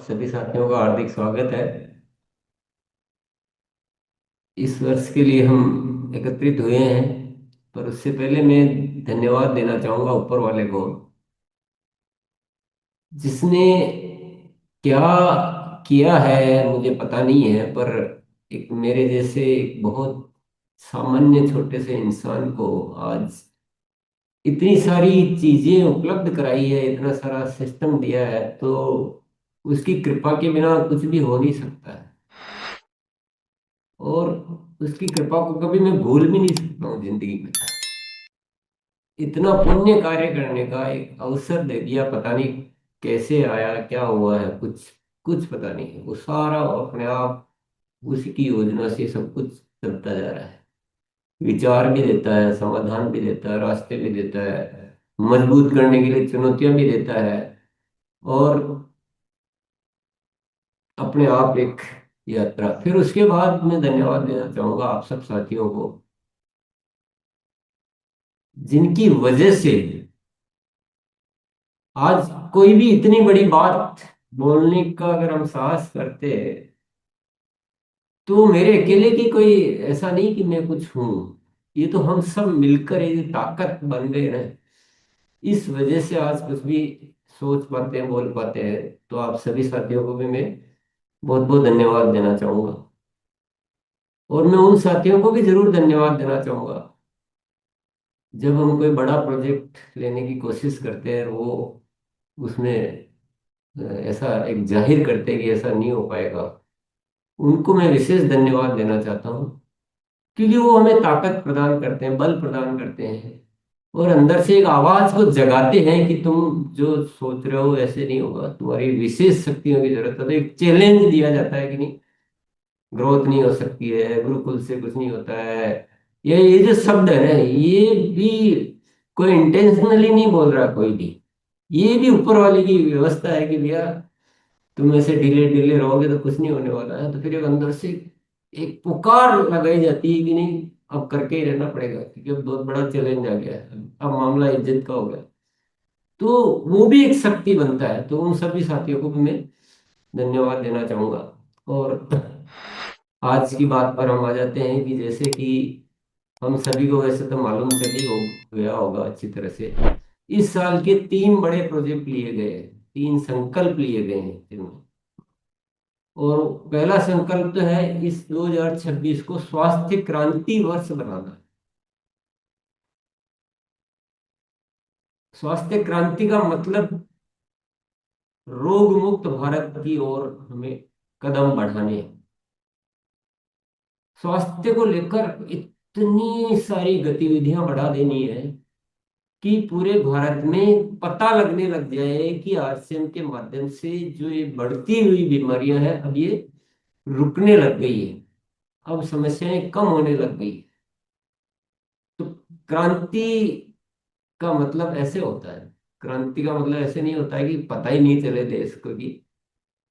सभी साथियों का हार्दिक स्वागत है। इस वर्ष के लिए हम एकत्रित हुए हैं, पर उससे पहले मैं धन्यवाद देना चाहूँगा ऊपर वाले को, जिसने क्या किया है मुझे पता नहीं है, पर एक मेरे जैसे एक बहुत सामान्य छोटे से इंसान को आज इतनी सारी चीजें उपलब्ध कराई है, इतना सारा सिस्टम दिया है, तो उसकी कृपा के बिना कुछ भी हो नहीं सकता है। और उसकी कृपा को कभी मैं भूल भी नहीं सकता हूँ जिंदगी में। इतना पुण्य कार्य करने का एक अवसर दे दिया, पता नहीं कैसे आया, क्या हुआ है, कुछ कुछ पता नहीं है। वो सारा अपने आप उसी की योजना से सब कुछ चलता जा रहा है। विचार भी देता है, समाधान भी देता है, रास्ते भी देता है, मजबूत करने के लिए चुनौतियां भी देता है। और अपने आप एक यात्रा। फिर उसके बाद मैं धन्यवाद देना चाहूंगा आप सब साथियों को, जिनकी वजह से आज कोई भी इतनी बड़ी बात बोलने का अगर हम साहस करते हैं, तो मेरे अकेले की कोई ऐसा नहीं कि मैं कुछ हूं। ये तो हम सब मिलकर ये ताकत बन गए ना, इस वजह से आज कुछ भी सोच पाते हैं, बोल पाते हैं। तो आप सभी साथियों को भी मैं बहुत बहुत धन्यवाद देना चाहूंगा। और मैं उन साथियों को भी जरूर धन्यवाद देना चाहूंगा, जब हम कोई बड़ा प्रोजेक्ट लेने की कोशिश करते हैं, वो उसमें ऐसा एक जाहिर करते हैं कि ऐसा नहीं हो पाएगा। उनको मैं विशेष धन्यवाद देना चाहता हूँ, क्योंकि वो हमें ताकत प्रदान करते हैं, बल प्रदान करते हैं, और अंदर से एक आवाज को जगाते हैं कि तुम जो सोच रहे हो ऐसे नहीं होगा, तुम्हारी विशेष शक्तियों की जरूरत है। तो एक चैलेंज दिया जाता है कि नहीं, ग्रोथ नहीं हो सकती है, गुरुकुल से कुछ नहीं होता है। ये जो शब्द है ना, ये भी कोई इंटेंशनली नहीं बोल रहा कोई भी। ये भी ऊपर वाले की व्यवस्था है कि भैया तुम ऐसे ढीले ढीले रहोगे तो कुछ नहीं होने वाला है। तो फिर एक अंदर से एक पुकार लगाई जाती है कि नहीं, अब करके ही रहना पड़ेगा, क्योंकि अब बहुत बड़ा चैलेंज आ गया है, अब मामला इज्जत का हो गया। तो वो भी एक शक्ति बनता है। तो उन सभी साथियों को भी मैं धन्यवाद देना चाहूंगा। और आज की बात पर हम आ जाते हैं कि जैसे कि हम सभी को वैसे तो मालूम चल ही हो गया होगा अच्छी तरह से, इस साल के 3 बड़े प्रोजेक्ट लिए गए हैं, 3 संकल्प लिए गए हैं जिनमें। और पहला संकल्प तो है इस 2026 को स्वास्थ्य क्रांति वर्ष बनाना। स्वास्थ्य क्रांति का मतलब रोग मुक्त भारत की ओर हमें कदम बढ़ाने हैं। स्वास्थ्य को लेकर इतनी सारी गतिविधियां बढ़ा देनी है कि पूरे भारत में पता लगने लग जाए कि आरसीएम के माध्यम से जो ये बढ़ती हुई बीमारियां हैं, अब ये रुकने लग गई है, अब समस्याएं कम होने लग गई। तो क्रांति का मतलब ऐसे होता है। क्रांति का मतलब ऐसे नहीं होता है कि पता ही नहीं चले देश को कि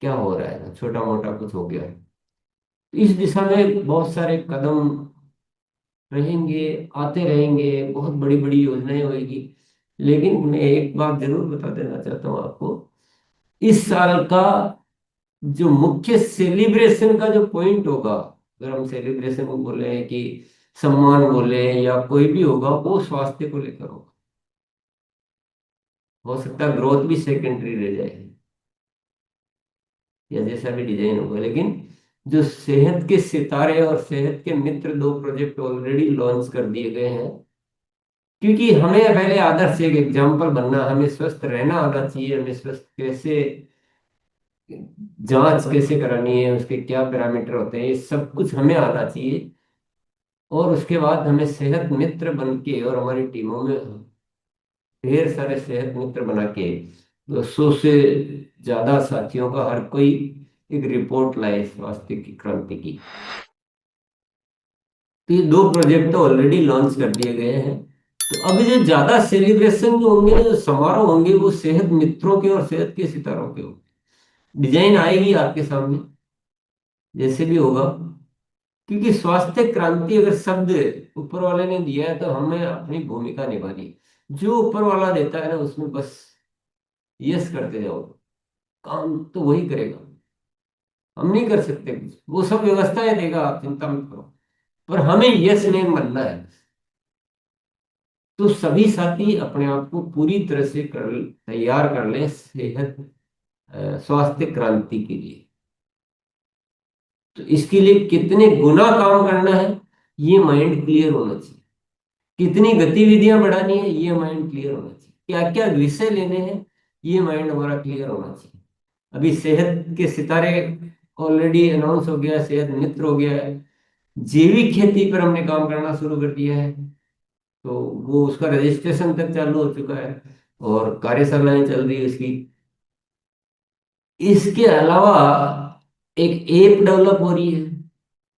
क्या हो रहा है, छोटा मोटा कुछ हो गया है। तो इस दिशा में बहुत सारे कदम रहेंगे, आते रहेंगे, बहुत बड़ी बड़ी योजनाएं होगी। लेकिन मैं एक बात जरूर बता देना चाहता हूँ आपको, इस साल का जो मुख्य सेलिब्रेशन का जो पॉइंट होगा, अगर हम सेलिब्रेशन को बोले कि सम्मान बोले या कोई भी होगा, वो स्वास्थ्य को लेकर होगा। हो सकता है ग्रोथ भी सेकेंडरी रह जाए या जैसा भी डिजाइन होगा, लेकिन जो सेहत के सितारे और सेहत के मित्र 2 प्रोजेक्ट ऑलरेडी लॉन्च कर दिए गए हैं। क्योंकि हमें पहले आदर्श एक एग्जाम्पल बनना, हमें स्वस्थ रहना आना चाहिए, हमें स्वस्थ कैसे जांच कैसे करानी है, उसके क्या पैरामीटर होते हैं, ये सब कुछ हमें आना चाहिए। और उसके बाद हमें सेहत मित्र बन के, और हमारी टीमों में ढेर सारे सेहत मित्र बना के 200 से ज्यादा साथियों का हर कोई एक रिपोर्ट लाए स्वास्थ्य की क्रांति की। तो ये 2 प्रोजेक्ट तो ऑलरेडी लॉन्च कर दिए गए हैं। तो अभी जो ज्यादा सेलिब्रेशन जो होंगे, जो समारोह होंगे, वो सेहत मित्रों के और सेहत के सितारों के होंगे। डिजाइन आएगी आपके सामने जैसे भी होगा। क्योंकि स्वास्थ्य क्रांति अगर शब्द ऊपर वाले ने दिया है, तो हमें अपनी भूमिका निभानी है। जो ऊपर वाला देता है ना, उसमें बस यस करते जाओ, काम तो वही करेगा। हम नहीं कर सकते कुछ, वो सब व्यवस्थाएं देगा, आप चिंता मत करो। पर हमें यस मैन बनना है। तो सभी साथी अपने आप को पूरी तरह से तैयार कर लें सेहत, स्वास्थ्य क्रांति के लिए। तो इसके लिए कितने गुना काम करना है, ये माइंड क्लियर होना चाहिए। कितनी गतिविधियां बढ़ानी है, ये माइंड क्लियर होना चाहिए। क्या क्या विषय लेने हैं, ये माइंड हमारा क्लियर होना चाहिए। अभी सेहत के सितारे ऑलरेडी अनाउंस हो गया, सेहत मित्र हो गया है। जैविक खेती पर हमने काम करना शुरू कर दिया है, तो वो उसका रजिस्ट्रेशन तक चालू हो चुका है और कार्यशालाएं चल रही है उसकी। इसके अलावा एक ऐप डेवलप हो रही है,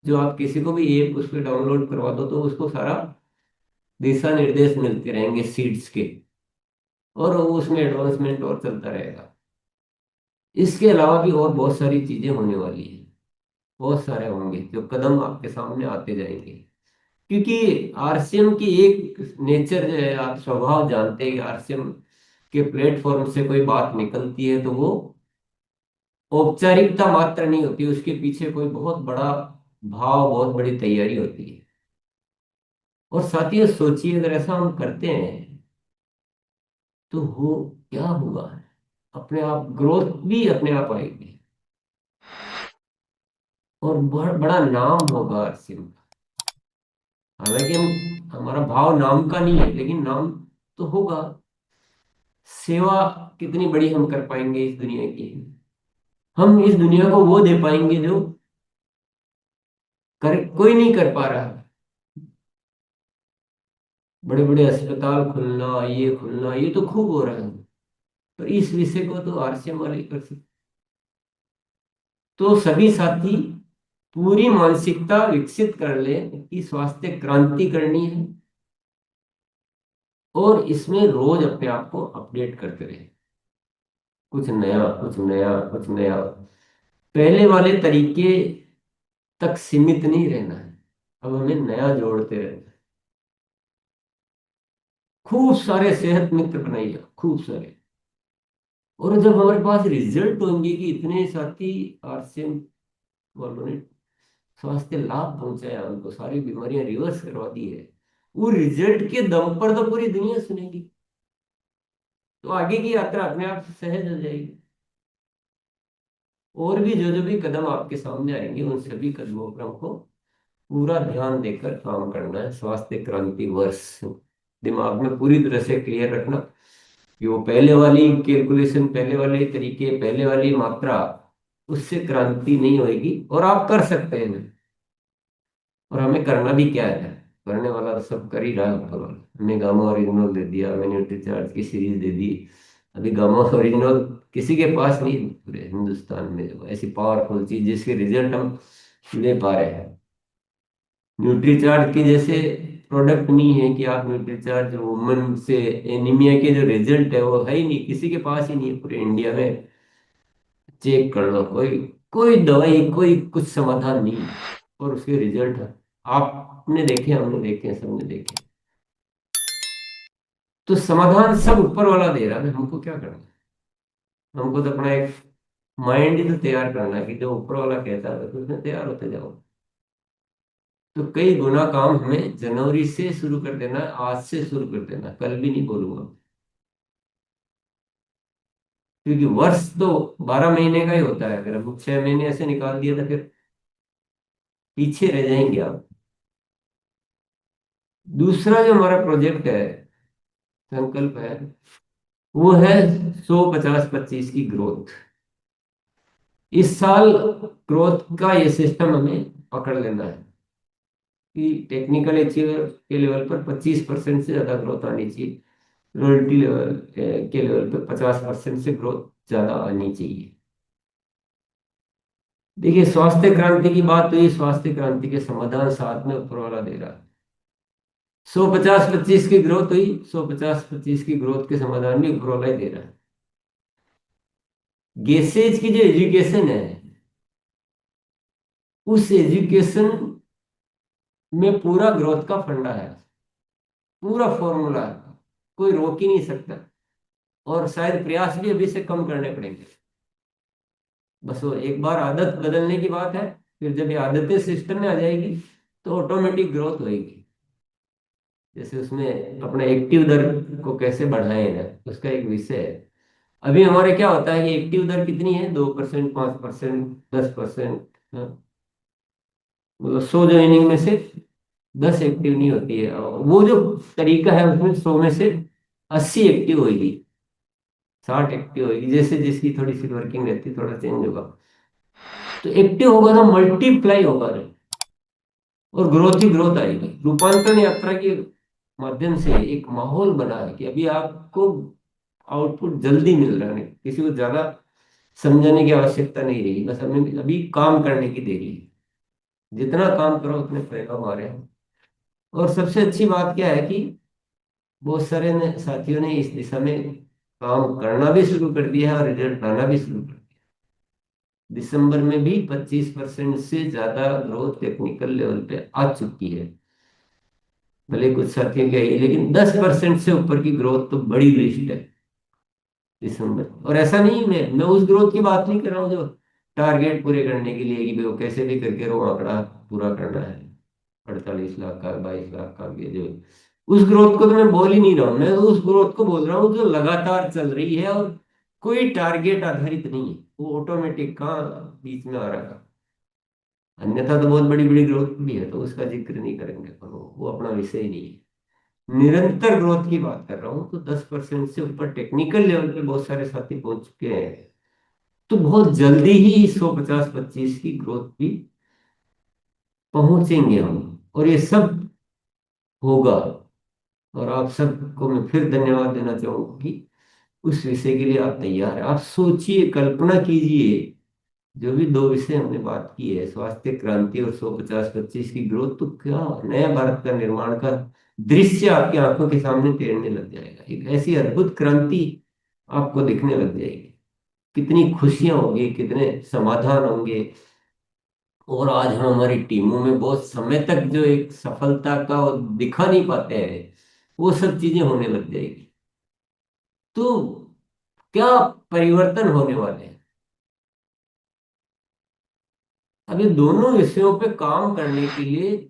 जो आप किसी को भी ऐप उस पर डाउनलोड करवा दो तो उसको सारा दिशा निर्देश मिलते रहेंगे सीड्स के, और वो उसमें एडवांसमेंट और चलता रहेगा। इसके अलावा भी और बहुत सारी चीजें होने वाली हैं, बहुत सारे होंगे जो कदम आपके सामने आते जाएंगे। क्योंकि आरसीएम की एक नेचर जो है, आप स्वभाव जानते हैं कि आरसीएम के प्लेटफॉर्म से कोई बात निकलती है तो वो औपचारिकता मात्र नहीं होती, उसके पीछे कोई बहुत बड़ा भाव, बहुत बड़ी तैयारी होती है। और साथ ही सोचिए, अगर ऐसा हम करते हैं तो हो क्या हुआ, अपने आप ग्रोथ भी अपने आप आएगी, और बड़ा नाम होगा आरसीएम का। हालांकि हम, हमारा भाव नाम का नहीं है, लेकिन नाम तो होगा। सेवा कितनी बड़ी हम कर पाएंगे इस दुनिया की, हम इस दुनिया को वो दे पाएंगे जो कोई नहीं कर पा रहा है। बड़े बड़े अस्पताल खुलना, ये खुलना, ये तो खूब हो रहा है, पर इस विषय को तो आरसीएम वाले कर सकते। तो सभी साथी पूरी मानसिकता विकसित कर ले कि स्वास्थ्य क्रांति करनी है, और इसमें रोज अपने आप को अपडेट करते रहे। कुछ नया, कुछ नया, कुछ नया। पहले वाले तरीके तक सीमित नहीं रहना है, अब हमें नया जोड़ते रहना है। खूब सारे सेहत मित्र बनाइए, खूब सारे। और जब हमारे पास रिजल्ट होंगे कि इतने साथी आरसीएम वालों ने स्वास्थ्य लाभ पहुंचाया, उनको सारी बीमारियां रिवर्स करवा दी है, वो रिजल्ट के दम पर तो पूरी दुनिया सुनेगी। तो आगे की यात्रा अपने आप सहज हो जाएगी। और भी जो भी कदम आपके सामने आएंगे, उन सभी कदमों पर हमको पूरा ध्यान देकर काम करना है। स्वास्थ्य क्रांति वर्ष दिमाग में पूरी तरह से क्लियर रखना कि वो पहले वाली कैलकुलेशन, पहले वाले तरीके, पहले वाली मात्रा, उससे क्रांति नहीं होगी। और आप कर सकते हैं, और हमें करना भी क्या है, करने वाला तो सब कर ही रहा है ऊपर वाला। हमने गामा ओरिजिनल दे दिया, मैंने न्यूट्रीचार्ज की सीरीज दे दी। अभी गामा ओरिजिनल किसी के पास नहीं है पूरे हिंदुस्तान में, जो ऐसी पावरफुल चीज जिसके रिजल्ट हम ले पा रहे हैं। न्यूट्रीचार्ज के जैसे प्रोडक्ट नहीं है कि आप न्यूट्रीचार्ज वुमन से एनीमिया के जो रिजल्ट है वो है ही नहीं, किसी के पास ही नहीं है पूरे इंडिया में। चेक कर लो, कोई कोई दवाई, कोई कुछ समाधान नहीं है, और उसके रिजल्ट आपने देखे, हमने देखे, सबने देखे। तो समाधान सब ऊपर वाला दे रहा है, हमको क्या करना है? हमको तो अपना एक माइंड ही तो तैयार करना है कि जो ऊपर वाला कहता है तो उसमें तैयार होते जाओ। तो कई गुना काम हमें जनवरी से शुरू कर देना है, आज से शुरू कर देना है, कल भी नहीं बोलूंगा। क्योंकि वर्ष तो 12 महीने का ही होता है, अगर हम 6 महीने ऐसे निकाल दिए तो फिर पीछे रह जाएंगे आप। दूसरा जो हमारा प्रोजेक्ट है, संकल्प है, वो है 100-50-25 की ग्रोथ। इस साल ग्रोथ का ये सिस्टम हमें पकड़ लेना है कि टेक्निकल अचीवर के लेवल पर 25% से ज्यादा ग्रोथ आनी चाहिए, रॉयल्टी लेवल के लेवल पर 50% से ग्रोथ ज्यादा आनी चाहिए। देखिए, स्वास्थ्य क्रांति की बात हुई, स्वास्थ्य क्रांति के समाधान साथ में ऊपर वाला दे रहा है। 100-50-25 की ग्रोथ हुई, 100-50-25 की ग्रोथ के समाधान भी ऊपर वाला ही दे रहा है। गैसेज की जो एजुकेशन है, उस एजुकेशन में पूरा ग्रोथ का फंडा है, पूरा फॉर्मूला है, कोई रोक ही नहीं सकता। और शायद प्रयास भी अभी से कम करने पड़ेंगे। बस वो एक बार आदत बदलने की बात है। फिर जब ये आदतें सिस्टम में आ जाएगी तो ऑटोमेटिक ग्रोथ होएगी। जैसे उसमें अपने एक्टिव दर को कैसे बढ़ाएं ना, उसका एक विषय है। अभी हमारे क्या होता है कि एक्टिव दर कितनी है, 2%, 5%, 10%। मतलब 100 जो इनिंग में से 10 एक्टिव नहीं होती है। और वो जो तरीका है उसमें 100 में से 80 एक्टिव होगी, 60 एक्टिव होगी, जैसे जिसकी थोड़ी सी वर्किंग रहती है, थोड़ा चेंज होगा। तो एक्टिव होगा तो मल्टीप्लाई होगा रे, और ग्रोथ ही ग्रोथ आएगी। रूपांतरण यात्रा के माध्यम से एक माहौल बना है कि अभी आपको आउटपुट जल्दी मिल रहा है, किसी को ज्यादा समझाने की आवश्यकता नहीं रही, बस हमें अभी काम करने की देरी है। जितना काम करो उतने परिणाम आ रहे हैं। और सबसे अच्छी बात क्या है कि बहुत सारे साथियों ने इस दिशा में काम करना भी शुरू कर दिया है और रिजल्ट आना भी शुरू कर दिया। दिसंबर में भी 25% से ज्यादा ग्रोथ टेक्निकल लेवल पे आ चुकी है। भले कुछ साथियों की आई, लेकिन 10% से ऊपर की ग्रोथ तो बड़ी लिस्ट है दिसंबर। और ऐसा नहीं, मैं उस ग्रोथ की बात नहीं कर रहा हूँ जो टारगेट पूरे करने के लिए कि भाई वो कैसे भी करके रो आंकड़ा पूरा करना है, 48 लाख का, 22 लाख का, ये जो उस ग्रोथ को तो मैं बोल ही नहीं रहा हूँ। मैं उस ग्रोथ को बोल रहा हूँ जो लगातार चल रही है और कोई टारगेट आधारित नहीं है, वो ऑटोमेटिक कहाँ बीच में आ रहा है। अन्यथा तो बहुत बड़ी बड़ी ग्रोथ भी है, तो उसका जिक्र नहीं करेंगे, पर वो अपना विषय ही नहीं है। निरंतर ग्रोथ की बात कर रहा हूँ। तो 10% से ऊपर टेक्निकल लेवल पे बहुत सारे साथी पहुंच चुके हैं। तो बहुत जल्दी ही 150-25 की ग्रोथ भी पहुंचेंगे हम, और ये सब होगा। और आप सबको मैं फिर धन्यवाद देना चाहूंगा कि उस विषय के लिए आप तैयार हैं। आप सोचिए, कल्पना कीजिए, जो भी दो विषय हमने बात की है, स्वास्थ्य क्रांति और 150-25 की ग्रोथ, तो क्या नया भारत का निर्माण का दृश्य आपकी आंखों के सामने तैरने लग जाएगा। एक ऐसी अद्भुत क्रांति आपको दिखने लग जाएगी। कितनी खुशियां होंगी, कितने समाधान होंगे। और आज हम हमारी टीमों में बहुत समय तक जो एक सफलता का वो दिखा नहीं पाते हैं, वो सब चीजें होने लग जाएगी। तो क्या परिवर्तन होने वाले हैं। अभी दोनों विषयों पे काम करने के लिए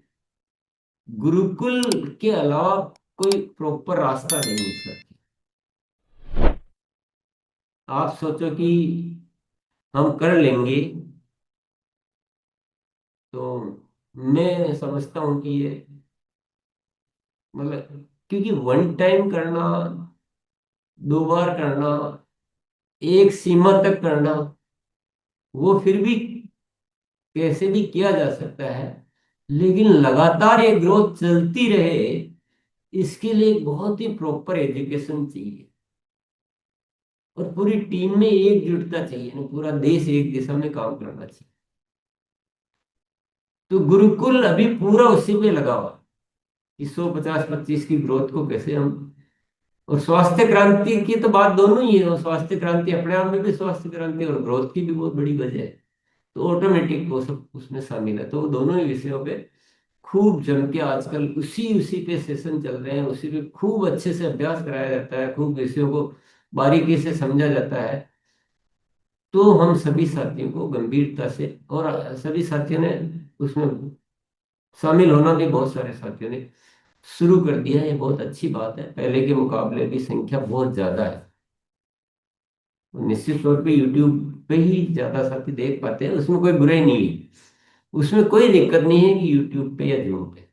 गुरुकुल के अलावा कोई प्रॉपर रास्ता नहीं मिल सकती। आप सोचो कि हम कर लेंगे, तो मैं समझता हूं कि ये मतलब, क्योंकि वन टाइम करना, दो बार करना, एक सीमा तक करना, वो फिर भी कैसे भी किया जा सकता है। लेकिन लगातार ये ग्रोथ चलती रहे, इसके लिए एक बहुत ही प्रॉपर एजुकेशन चाहिए। और पूरी टीम में एकजुटता चाहिए ना, पूरा देश एक दिशा में काम करना चाहिए। तो गुरुकुल अभी पूरा उसी पे लगा हुआ कि 150-25 की ग्रोथ को कैसे हम, और स्वास्थ्य क्रांति की तो बात दोनों ही है। और स्वास्थ्य क्रांति अपने आप में भी स्वास्थ्य क्रांति और ग्रोथ की भी बहुत बड़ी वजह है। तो ऑटोमेटिक वो सब उसमें शामिल है। तो वो दोनों ही विषयों पे खूब जम के आजकल उसी उसी पे सेशन चल रहे हैं, उसी पे खूब अच्छे से अभ्यास कराया जाता है, खूब विषयों को बारीकी से समझा जाता है। तो हम सभी साथियों को गंभीरता से, और सभी साथियों ने उसमें शामिल होना भी, बहुत सारे साथियों ने शुरू कर दिया है। ये बहुत अच्छी बात है, पहले के मुकाबले भी संख्या बहुत ज्यादा है। निश्चित तौर पे यूट्यूब पे ही ज्यादा साथी देख पाते हैं, उसमें कोई बुराई नहीं है। उसमें कोई दिक्कत नहीं है कि यूट्यूब पे या जूम पे।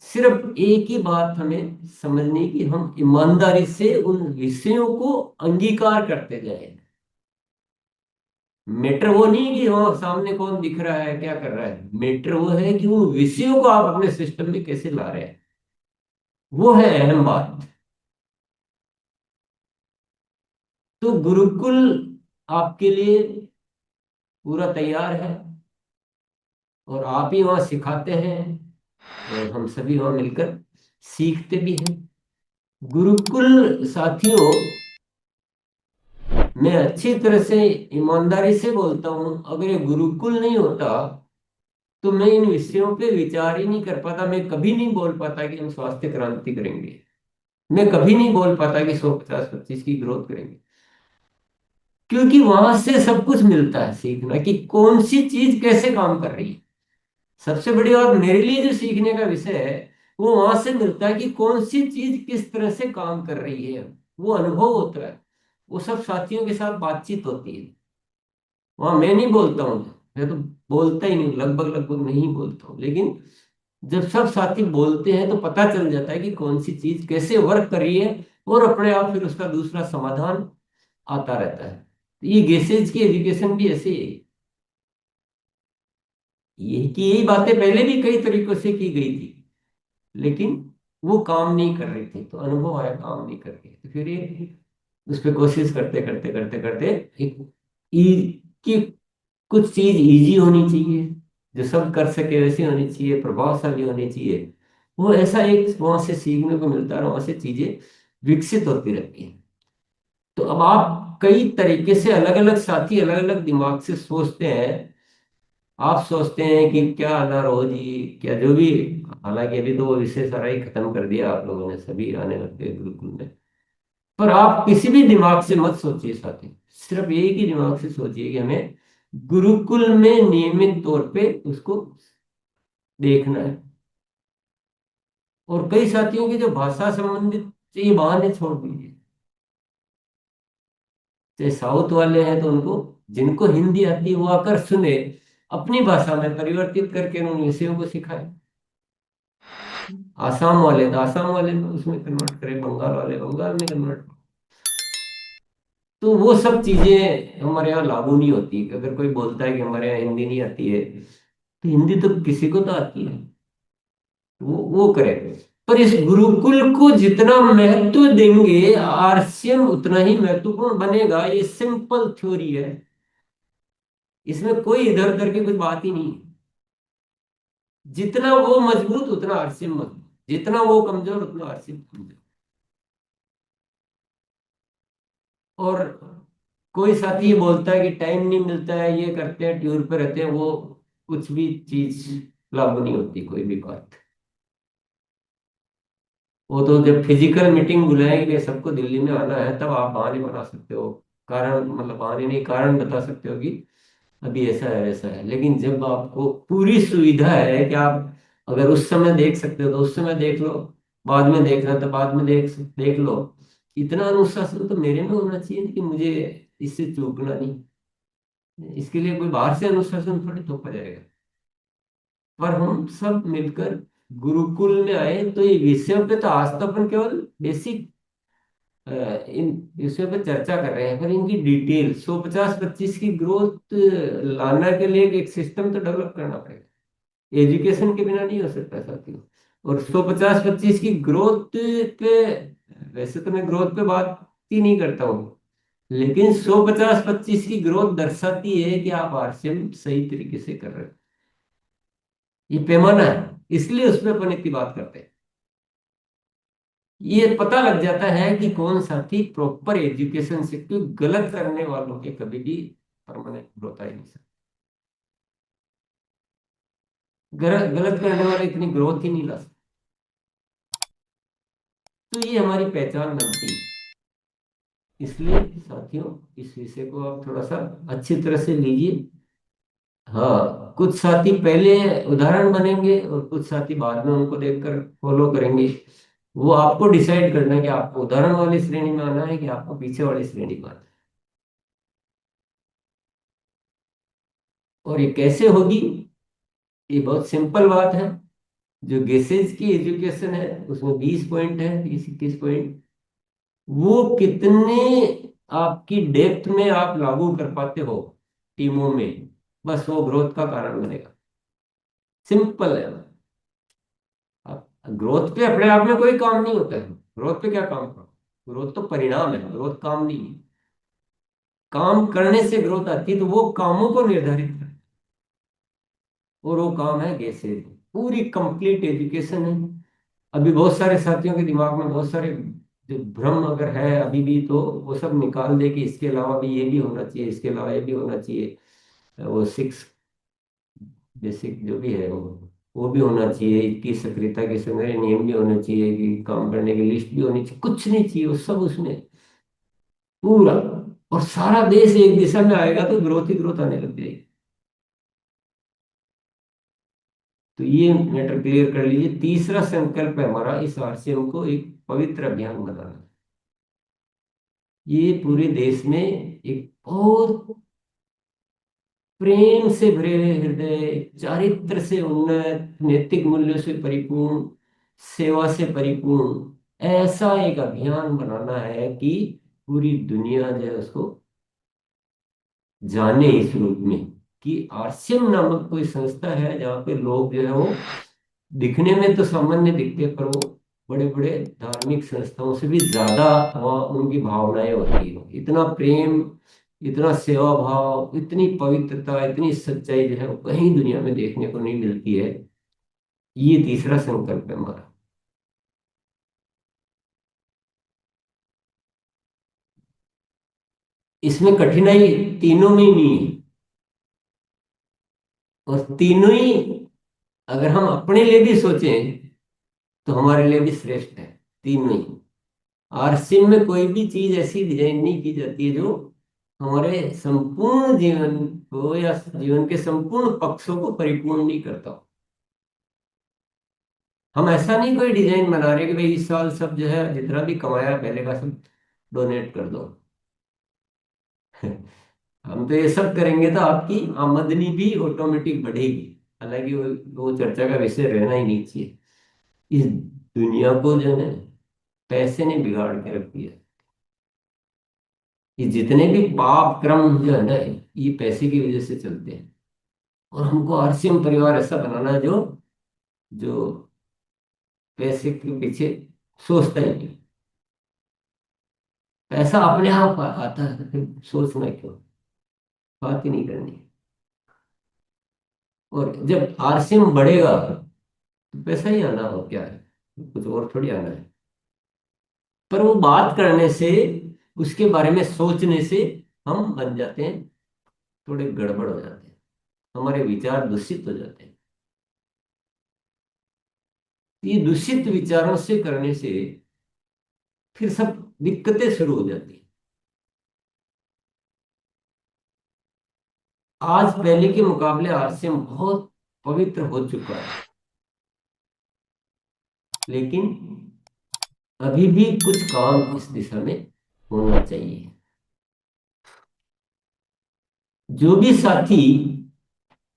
सिर्फ एक ही बात हमें समझनी कि हम ईमानदारी से उन विषयों को अंगीकार करते जाएं। मैटर वो नहीं कि हाँ सामने कौन दिख रहा है क्या कर रहा है, मैटर वो है कि उन विषयों को आप अपने सिस्टम में कैसे ला रहे हैं। वो है अहम बात। तो गुरुकुल आपके लिए पूरा तैयार है, और आप ही वहां सिखाते हैं, और हम सभी वहां मिलकर सीखते भी हैं। गुरुकुल साथियों, मैं अच्छी तरह से ईमानदारी से बोलता हूं, अगर ये गुरुकुल नहीं होता तो मैं इन विषयों पे विचार ही नहीं कर पाता। मैं कभी नहीं बोल पाता कि हम स्वास्थ्य क्रांति करेंगे। मैं कभी नहीं बोल पाता कि 150-25 की ग्रोथ करेंगे। क्योंकि वहां से सब कुछ मिलता है सीखना, कि कौन सी चीज कैसे काम कर रही है। सबसे बड़ी बात मेरे लिए जो सीखने का विषय है, वो वहां से मिलता है कि कौन सी चीज किस तरह से काम कर रही है। वो अनुभव होता है, वो सब साथियों के साथ बातचीत होती है। वहां मैं नहीं बोलता हूँ, मैं तो बोलता ही नहीं, लगभग लगभग नहीं बोलता हूँ। लेकिन जब सब साथी बोलते हैं तो पता चल जाता है कि कौन सी चीज कैसे वर्क कर रही है, और अपने आप फिर उसका दूसरा समाधान आता रहता है। ये गेसेज की एजुकेशन भी ऐसे ही है। यही बातें पहले भी कई तरीकों से की गई थी, लेकिन वो काम नहीं कर रही थी, तो अनुभव आया काम नहीं कर रही, तो फिर ये उस पर कोशिश करते करते करते करते एक कि कुछ चीज इजी होनी चाहिए, जो सब कर सके वैसी होनी चाहिए, प्रभावशाली होनी चाहिए। वो ऐसा एक वहां से सीखने को मिलता है, और वहां से चीजें विकसित होती रहती हैं। तो अब आप कई तरीके से, अलग अलग साथी अलग अलग दिमाग से सोचते हैं। आप सोचते हैं कि क्या अनार हो जी, क्या जो भी। हालांकि अभी तो वो विषय सारा ही खत्म कर दिया आप लोगों ने, सभी आने लग गए गुरुकुल में। पर आप किसी भी दिमाग से मत सोचिए साथी, सिर्फ एक ही दिमाग से सोचिए कि हमें गुरुकुल में नियमित तौर पे उसको देखना है। और कई साथियों की जो भाषा संबंधित, ये बहाने छोड़ दीजिए। चाहे साउथ वाले हैं तो उनको, जिनको हिंदी आती है वो आकर सुने, अपनी भाषा में परिवर्तित करके उन विषयों को सिखाए। आसाम वाले तो आसाम वाले में उसमें कन्वर्ट करें, बंगाल वाले बंगाल में कन्वर्ट। तो वो सब चीजें हमारे यहाँ लागू नहीं होती। अगर कोई बोलता है कि हमारे यहाँ हिंदी नहीं आती है, तो हिंदी तो किसी को तो आती है, वो करे। पर इस गुरुकुल को जितना महत्व देंगे, आरसीएम उतना ही महत्वपूर्ण बनेगा। ये सिंपल थ्योरी है, इसमें कोई इधर उधर की कुछ बात ही नहीं है। जितना वो मजबूत उतना आरसीएम मजबूत, जितना वो कमजोर उतना आरसीएम कमजोर। और कोई साथी ये बोलता है कि टाइम नहीं मिलता है, ये करते हैं, टूर पे रहते हैं, वो कुछ भी चीज लागू नहीं होती, कोई भी बात। वो तो जब फिजिकल मीटिंग बुलाएंगे सबको दिल्ली में आना है, तब आप बहाने बना सकते हो, कारण मतलब बहाने नहीं, कारण बता सकते हो कि अभी ऐसा है वैसा है। लेकिन जब आपको पूरी सुविधा है कि आप अगर उस समय देख सकते हो तो उस समय देख लो, बाद में देखना तो बाद में देख लो। इतना अनुशासन तो मेरे में होना चाहिए कि मुझे इससे चूकना नहीं। इसके लिए कोई बाहर से अनुशासन थोड़ी थोपा जाएगा। पर हम सब मिलकर गुरुकुल में आए, तो ये विषयों पे तो आज तो अपन केवल बेसिक इन विषयों पे चर्चा कर रहे हैं, पर इनकी डिटेल 150-25 की ग्रोथ लाना के लिए एक सिस्टम तो डेवलप करना पड़ेगा। एजुकेशन के बिना नहीं हो सकता साथियों। और 150-25 की ग्रोथ पे, वैसे तो मैं ग्रोथ पे बात ही नहीं करता हूँ, लेकिन 150-25 की ग्रोथ दर्शाती है कि आप आरसीएम सही तरीके से कर रहे हो। ये पैमाना है, इसलिए उसमें अपन इतनी बात करते हैं। ये पता लग जाता है कि कौन साथी प्रॉपर एजुकेशन से, क्योंकि गलत करने वालों के कभी भी परमानेंट ग्रोथ आ ही नहीं सकती। गलत करने वाले इतनी ग्रोथ ही नहीं ला सकते। तो ये हमारी पहचान बनती है। इसलिए साथियों, इस विषय को आप थोड़ा सा अच्छी तरह से लीजिए। हाँ, कुछ साथी पहले उदाहरण बनेंगे और कुछ साथी बाद में उनको देखकर फॉलो करेंगे। वो आपको डिसाइड करना है कि आपको उदाहरण वाली श्रेणी में आना है कि आपको पीछे वाली श्रेणी में आना है। और ये कैसे होगी? ये बहुत सिंपल बात है। जो गेसेज की एजुकेशन है उसमें 20 पॉइंट है, 20-21 पॉइंट। वो कितने आपकी डेप्थ में आप लागू कर पाते हो टीमों में, बस वो ग्रोथ का कारण बनेगा। सिंपल है। आप ग्रोथ पे अपने आप में कोई काम नहीं होता है। ग्रोथ पे क्या काम करो, ग्रोथ तो परिणाम है, ग्रोथ काम नहीं है। काम करने से ग्रोथ आती है, तो वो कामों को निर्धारित कर, और वो काम है गेसेज। पूरी कंप्लीट एजुकेशन है। अभी बहुत सारे साथियों के दिमाग में बहुत सारे जो भ्रम अगर है अभी भी, तो वो सब निकाल दे कि इसके अलावा भी ये भी होना चाहिए, इसके अलावा ये भी होना चाहिए। वो 6 बेसिक जो भी है वो भी होना चाहिए। इसकी सक्रियता के संग्रह नियम भी होने चाहिए, कि काम करने की लिस्ट भी होनी चाहिए। कुछ नहीं चाहिए, वो सब उसमें पूरा। और सारा देश एक दिशा में आएगा तो ग्रोथ ही ग्रोथ आने लग जाएगी। तो ये मैटर क्लियर कर लीजिए। तीसरा संकल्प है हमारा इस आरसीएम को एक पवित्र अभियान बनाना। ये पूरे देश में एक बहुत प्रेम से भरे हुए हृदय, चारित्र से उन्नत, नैतिक मूल्यों से परिपूर्ण, सेवा से परिपूर्ण ऐसा एक अभियान बनाना है कि पूरी दुनिया जो है उसको जाने इस रूप में कि आरसीएम नामक कोई संस्था है जहाँ पे लोग जो है वो दिखने में तो सामान्य दिखते हैं, पर वो बड़े बड़े धार्मिक संस्थाओं से भी ज्यादा वहाँ उनकी भावनाएं होती है। इतना प्रेम, इतना सेवा भाव, इतनी पवित्रता, इतनी सच्चाई जो है वो कहीं दुनिया में देखने को नहीं मिलती है। ये तीसरा संकल्प है हमारा। इसमें कठिनाई तीनों में ही नहीं है, और तीनों ही अगर हम अपने लिए भी सोचें तो हमारे लिए भी श्रेष्ठ है। तीनों ही। आरसीएम में कोई भी चीज ऐसी डिजाइन नहीं की जाती है जो हमारे संपूर्ण जीवन को या जीवन के संपूर्ण पक्षों को परिपूर्ण नहीं करता हो। हम ऐसा नहीं कोई डिजाइन बना रहे कि भाई इस साल सब जो है जितना भी कमाया पहले का सब डोनेट कर दो। हम तो ये सब करेंगे तो आपकी आमदनी भी ऑटोमेटिक बढ़ेगी। हालांकि वो चर्चा का विषय रहना ही नहीं चाहिए। इस दुनिया को जो है पैसे ने बिगाड़ के रख दिया। ये जितने भी पाप क्रम जो है ना, ये पैसे की वजह से चलते हैं। और हमको आरसीएम परिवार ऐसा बनाना है जो जो पैसे के पीछे सोचता ही नहीं। पैसा अपने आप आता है तो फिर सोचना क्यों, बात ही नहीं करनी। और जब आरसीएम बढ़ेगा तो पैसा ही आना हो क्या है, कुछ और थोड़ी आना है। पर वो बात करने से, उसके बारे में सोचने से हम बन जाते हैं, थोड़े गड़बड़ हो जाते हैं, हमारे विचार दूषित हो जाते हैं। ये दूषित विचारों से करने से फिर सब दिक्कतें शुरू हो जाती हैं। आज पहले के मुकाबले आरसीएम बहुत पवित्र हो चुका है, लेकिन अभी भी कुछ काम इस दिशा में होना चाहिए। जो भी साथी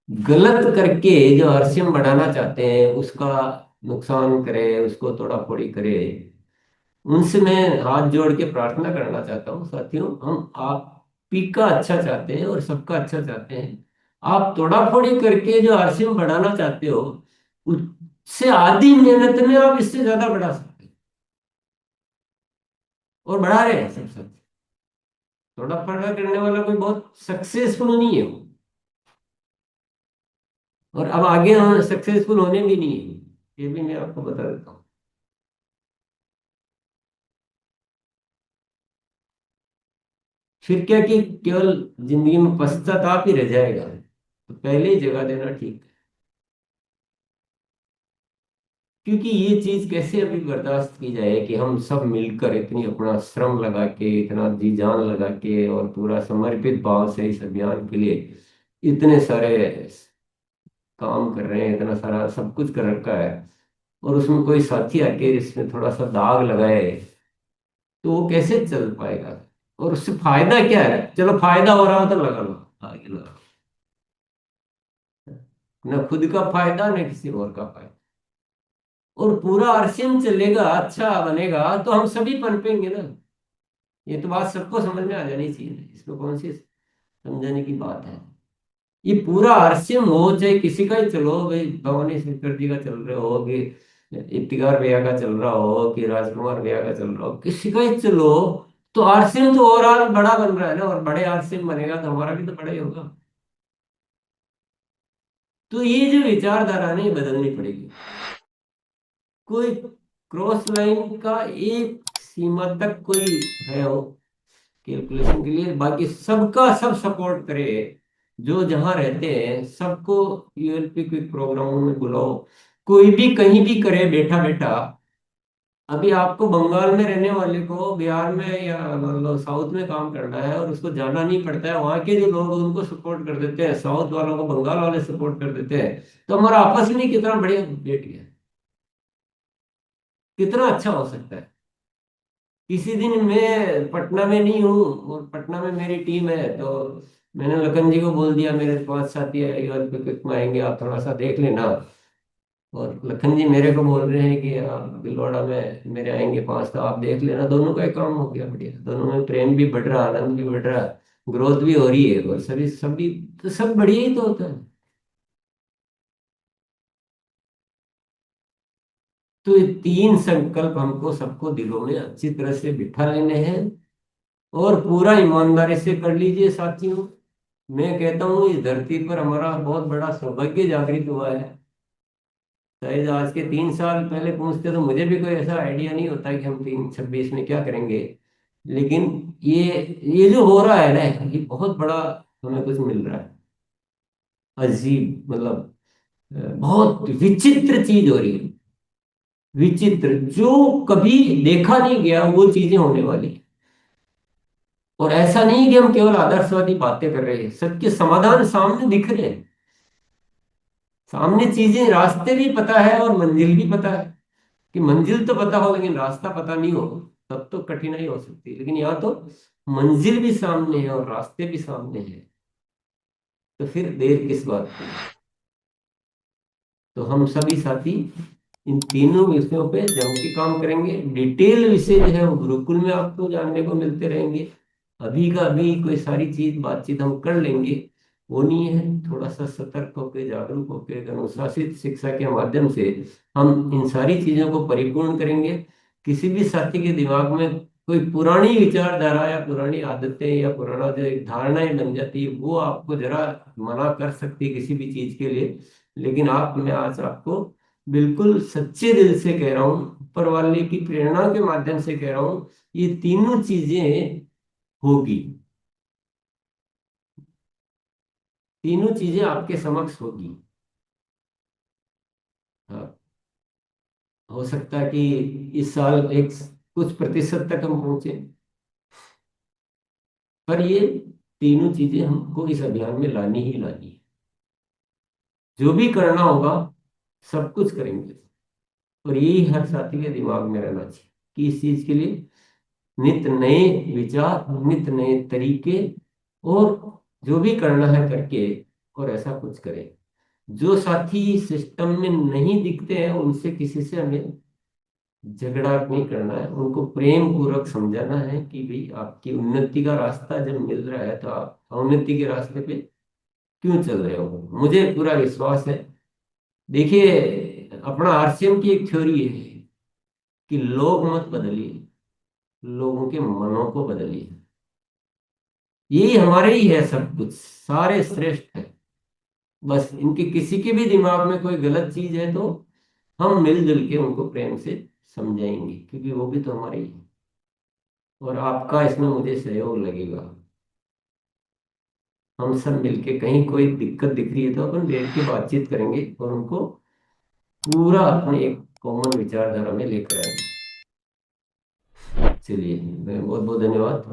गलत करके जो आरसीएम बढ़ाना चाहते हैं, उसका नुकसान करे, उसको तोड़ा फोड़ी करे, उनसे मैं हाथ जोड़ के प्रार्थना करना चाहता हूँ, साथियों, हम आप ही का अच्छा चाहते हैं और सबका अच्छा चाहते हैं। आप तोड़ाफोड़ी करके जो आरसीएम बढ़ाना चाहते हो, उससे आधी मेहनत में आप इससे ज्यादा बढ़ा सकते हैं, और बढ़ा रहे हैं सब सब। तोड़ाफोड़ा करने वाला कोई बहुत सक्सेसफुल नहीं है वो, और अब आगे हम सक्सेसफुल होने भी नहीं है, ये भी मैं आपको बता देता हूँ। फिर क्या कि केवल जिंदगी में पश्चाताप ही रह जाएगा, तो पहले ही जगह देना ठीक है। क्योंकि ये चीज कैसे अभी बर्दाश्त की जाए कि हम सब मिलकर इतनी अपना श्रम लगा के, इतना जी जान लगा के और पूरा समर्पित भाव से इस अभियान के लिए इतने सारे काम कर रहे हैं, इतना सारा सब कुछ कर रखा है, और उसमें कोई साथी आके इसमें थोड़ा सा दाग लगाए तो वो कैसे चल पाएगा। और उससे फायदा क्या है? चलो फायदा हो रहा हो तो लगा लो, आगे लगाओ। न खुद का फायदा न किसी और का फायदा। और पूरा आरसीएम चलेगा, अच्छा बनेगा तो हम सभी पनपेंगे ना। ये तो बात सबको समझ में आ जानी चाहिए, इसमें कौन सी समझाने की बात है। ये पूरा आरसीएम हो, चाहे किसी का ही चलो, भाई भवानी शंकर जी का चल रहा हो कि इफ्तिकार भैया का चल रहा हो कि राजकुमार भैया का चल रहा हो, किसी का ही चलो, तो आरसीएम तो ओवरऑल बड़ा बन रहा है ना, और बड़े आरसीएम बनेगा तो हमारा भी तो बड़ा ही होगा। तो ये जो विचारधारा है ये बदलनी पड़ेगी। कोई क्रॉस लाइन का एक सीमा तक कोई है वो कैलकुलेशन के लिए, बाकी सबका सब सपोर्ट करे। जो जहां रहते हैं सबको यूएलपी क्विक प्रोग्रामों में बुलाओ, कोई भी कहीं भी करे बैठा बैठा, अभी आपको बंगाल में रहने वाले को बिहार में या मतलब साउथ में काम करना है और उसको जाना नहीं पड़ता है, वहाँ के जो लोग हैं, उनको सपोर्ट कर देते हैं, साउथ वालों को बंगाल वाले सपोर्ट कर देते हैं। तो हमारा आपस में कितना बढ़िया डेट है, कितना अच्छा हो सकता है। किसी दिन मैं पटना में नहीं हूँ और पटना में मेरी टीम है, तो मैंने लखन जी को बोल दिया मेरे 5 साथी क्रिकेट में आएंगे, आप थोड़ा सा देख लेना। और लखन जी मेरे को बोल रहे हैं कि आप भिलवाड़ा में मेरे आएंगे 5, तो आप देख लेना। दोनों का एक काम हो गया बढ़िया, दोनों में प्रेम भी बढ़ रहा, आनंद भी बढ़ रहा, ग्रोथ भी हो रही है, और सभी सभी तो सब बढ़िया ही तो होता है। तो ये 3 संकल्प हमको सबको दिलों में अच्छी तरह से बिठा लेने हैं, और पूरा ईमानदारी से कर लीजिए साथियों। मैं कहता हूँ इस धरती पर हमारा बहुत बड़ा सौभाग्य जागृत हुआ है। शायद आज के 3 साल पहले पूछते तो मुझे भी कोई ऐसा आइडिया नहीं होता कि हम 3 26 में क्या करेंगे। लेकिन ये ये जो हो रहा है ना, ये बहुत बड़ा हमें कुछ मिल रहा है। अजीब मतलब बहुत विचित्र चीज हो रही है। विचित्र जो कभी देखा नहीं गया वो चीजें होने वाली हैं। और ऐसा नहीं कि हम केवल आदर्शवादी बातें कर रहे हैं, सबके समाधान सामने दिख रहे हैं। सामने चीजें, रास्ते भी पता है और मंजिल भी पता है। कि मंजिल तो पता हो लेकिन रास्ता पता नहीं हो, तब तो कठिनाई हो सकती है। लेकिन यहाँ तो मंजिल भी सामने है और रास्ते भी सामने हैं, तो फिर देर किस बात की। तो हम सभी साथी इन तीनों विषयों पे जम के काम करेंगे। डिटेल विषय जो है वो गुरुकुल में आपको जानने को मिलते रहेंगे। अभी का अभी कोई सारी चीज बातचीत हम कर लेंगे, वो नहीं है। थोड़ा सा सतर्क होकर, जागरूक होकर, अनुशासित शिक्षा के माध्यम से हम इन सारी चीजों को परिपूर्ण करेंगे। किसी भी साथी के दिमाग में कोई पुरानी विचारधारा या पुरानी आदतें या पुराना जो एक धारणाएं बन जाती है, वो आपको जरा मना कर सकती है किसी भी चीज के लिए। लेकिन मैं आज आपको बिल्कुल सच्चे दिल से कह रहा हूँ, ऊपर वाले की प्रेरणा के माध्यम से कह रहा हूँ, ये तीनों चीजें होगी। तीनों चीजें आपके समक्ष होगी। हाँ, हो सकता है कि इस साल एक कुछ प्रतिशत तक हम पहुंचे, पर ये तीनों चीजें हमको इस अभियान में लानी ही लानी है। जो भी करना होगा सब कुछ करेंगे। और यही हर साथी के दिमाग में रहना चाहिए कि इस चीज के लिए नित नए विचार, नित नए तरीके, और जो भी करना है करके, और ऐसा कुछ करें। जो साथी सिस्टम में नहीं दिखते हैं उनसे किसी से हमें झगड़ा नहीं करना है, उनको प्रेम पूर्वक समझाना है कि भाई आपकी उन्नति का रास्ता जब मिल रहा है तो आप अवनति के रास्ते पे क्यों चल रहे हो। मुझे पूरा विश्वास है। देखिए, अपना आरसीएम की एक थ्योरी है कि लोग मत बदलिए, लोगों के मनों को बदलिए। यही हमारे ही है, सब कुछ सारे श्रेष्ठ है। बस इनके किसी के भी दिमाग में कोई गलत चीज है तो हम मिलजुल के उनको प्रेम से समझाएंगे, क्योंकि वो भी तो हमारे ही है। और आपका इसमें मुझे सहयोग लगेगा। हम सब मिलके, कहीं कोई दिक्कत दिख रही है तो अपन बैठ के बातचीत करेंगे और उनको पूरा अपने एक कॉमन विचारधारा में लेकर आएंगे। चलिए, बहुत बहुत धन्यवाद।